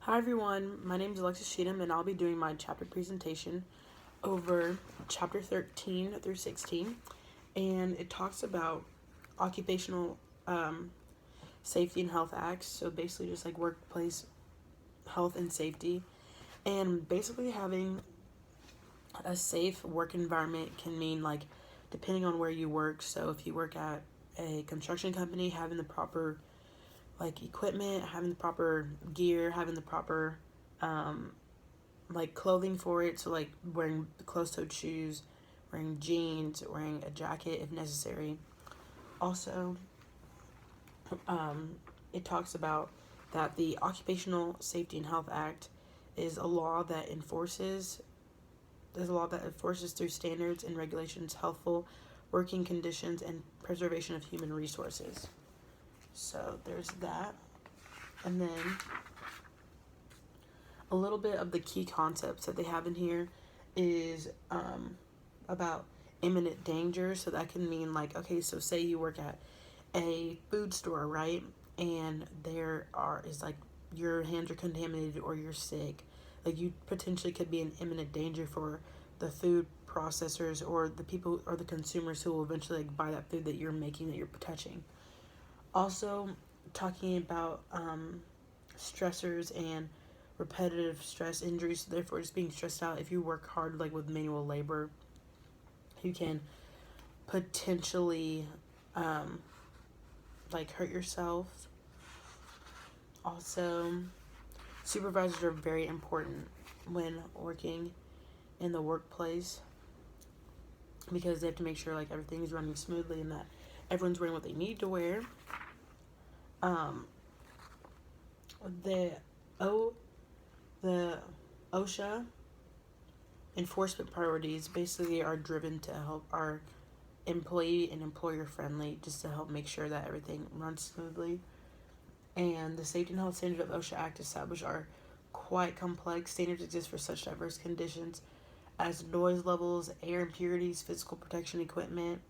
Hi everyone, my name is Alexis Cheatham and I'll be doing my chapter presentation over chapter 13 through 16, and it talks about occupational safety and health acts, so basically just like workplace health and safety, and basically having a safe work environment can mean like depending on where you work. So if you work at a construction company, having the proper like equipment, having the proper gear, having the proper like clothing for it. So like wearing closed-toed shoes, wearing jeans, wearing a jacket if necessary. Also, it talks about that the Occupational Safety and Health Act is a law that enforces through standards and regulations healthful working conditions and preservation of human resources. So there's that. And then a little bit of the key concepts that they have in here is about imminent danger. So that can mean like, okay, so say you work at a food store, right? And is like your hands are contaminated or you're sick. Like you potentially could be in imminent danger for the food processors or the people or the consumers who will eventually like buy that food that you're making, that you're touching. Also, talking about stressors and repetitive stress injuries. So therefore, just being stressed out. If you work hard, like with manual labor, you can potentially like hurt yourself. Also, supervisors are very important when working in the workplace because they have to make sure like everything is running smoothly and that everyone's wearing what they need to wear. The the OSHA enforcement priorities basically are driven to help our employee and employer friendly, just to help make sure that everything runs smoothly. And the Safety and Health Standards of OSHA Act established are quite complex. Standards exist for such diverse conditions as noise levels, air impurities, physical protection equipment.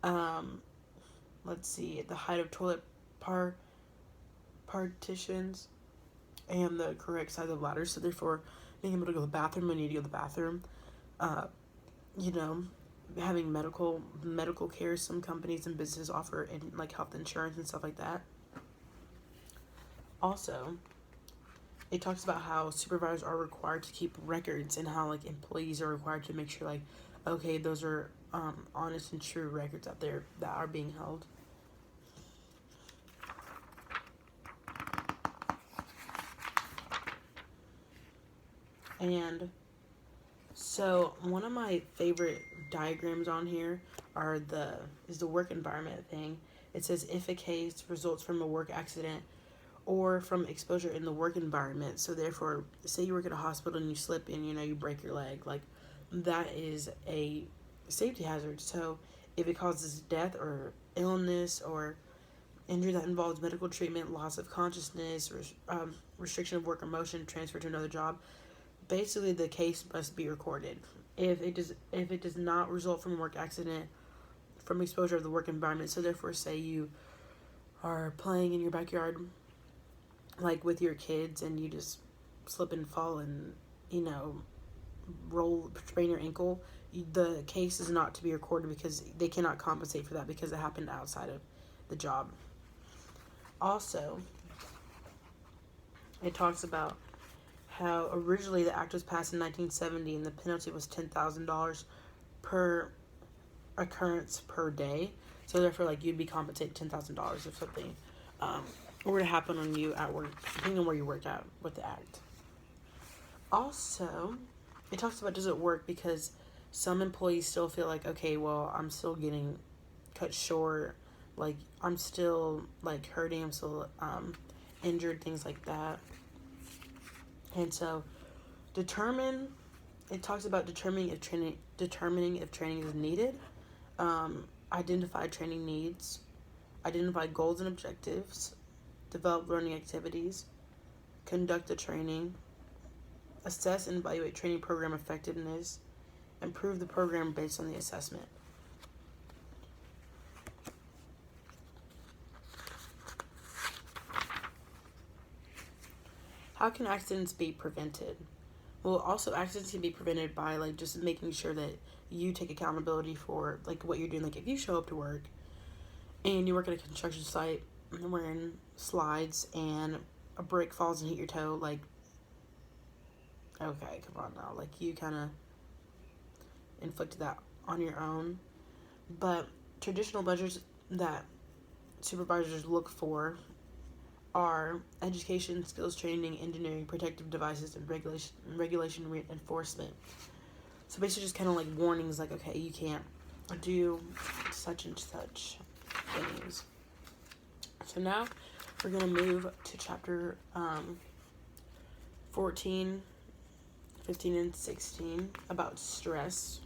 Let's see, the height of toilet partitions, and the correct size of ladders. So therefore, being able to go to the bathroom when you need to go to the bathroom. Uh, you know, having medical care. Some companies and businesses offer in like health insurance and stuff like that. Also, it talks about how supervisors are required to keep records and how like employees are required to make sure like, okay, those are honest and true records out there that are being held. And so one of my favorite diagrams on here is the work environment thing. It says if a case results from a work accident or from exposure in the work environment. So therefore, say you work at a hospital and you slip and you break your leg, like that is a safety hazard. So if it causes death or illness or injury that involves medical treatment, loss of consciousness, restriction of work or motion, transfer to another job, basically the case must be recorded. If it does not result from a work accident, from exposure of the work environment, so therefore sprain you are playing in your backyard like with your kids and you just slip and fall and sprain your ankle, the case is not to be recorded because they cannot compensate for that because it happened outside of the job. Also, it talks about how originally the act was passed in 1970 and the penalty was $10,000 per occurrence per day. So therefore, like you'd be compensated $10,000 if something were to happen on you at work, depending on where you work at with the act. Also, it talks about does it work because some employees still feel like, okay, well, I'm still getting cut short, like I'm still like hurting, I'm still injured, things like that. And so it talks about determining if training is needed, identify training needs, identify goals and objectives, develop learning activities, conduct the training, assess and evaluate training program effectiveness, improve the program based on the assessment. How can accidents be prevented? Well, also accidents can be prevented by like just making sure that you take accountability for like what you're doing. Like if you show up to work and you work at a construction site and wearing slides and a brick falls and hit your toe, like, okay, come on now. Like you kind of inflicted that on your own. But traditional measures that supervisors look for are education, skills training, engineering, protective devices, and regulation enforcement. So basically, just kind of like warnings, like okay, you can't do such and such things. So now we're gonna move to chapter 14, 15, and 16 about stress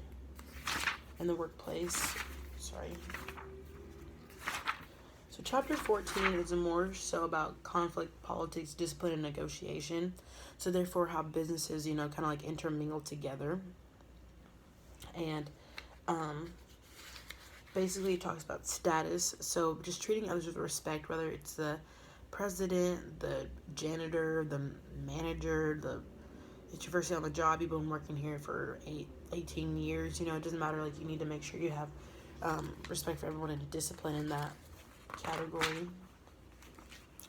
in the workplace. Sorry. So chapter 14 is more so about conflict, politics, discipline, and negotiation. So therefore how businesses, kind of like intermingle together. And basically it talks about status. So just treating others with respect, whether it's the president, the janitor, the manager, it's your first day on the job, you've been working here for 18 years, it doesn't matter, like you need to make sure you have respect for everyone and discipline in that category.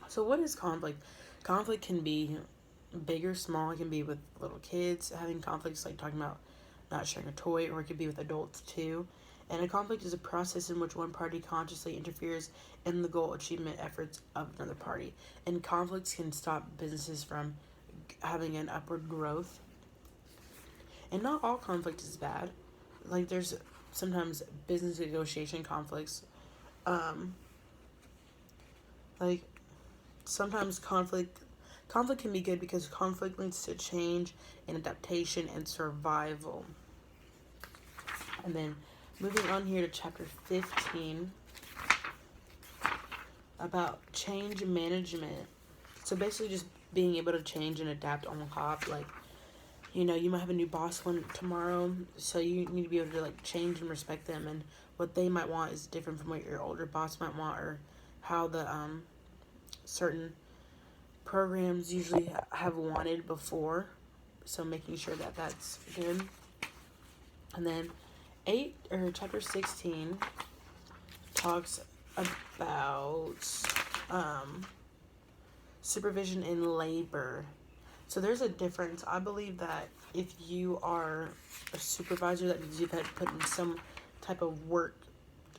So what is conflict? Conflict can be big or small. It can be with little kids having conflicts, like talking about not sharing a toy, or it could be with adults too. And a conflict is a process in which one party consciously interferes in the goal achievement efforts of another party. And conflicts can stop businesses from having an upward growth. And not all conflict is bad. Like there's sometimes business negotiation conflicts. Like sometimes conflict can be good because conflict leads to change and adaptation and survival. And then moving on here to chapter 15 about change management. So basically just being able to change and adapt on the hop. Like, you might have a new boss one tomorrow, so you need to be able to like change and respect them, and what they might want is different from what your older boss might want, or how the certain programs usually have wanted before. So making sure that that's good. And then chapter 16 talks about supervision in labor. So there's a difference. I believe that if you are a supervisor, that means you've had to put in some type of work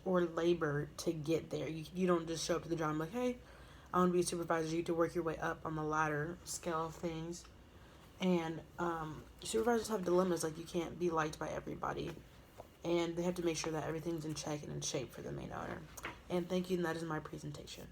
or labor to get there. You don't just show up to the job and like, hey, I want to be a supervisor. You get to work your way up on the ladder scale of things. And supervisors have dilemmas, like you can't be liked by everybody. And they have to make sure that everything's in check and in shape for the main owner. And thank you, and that is my presentation.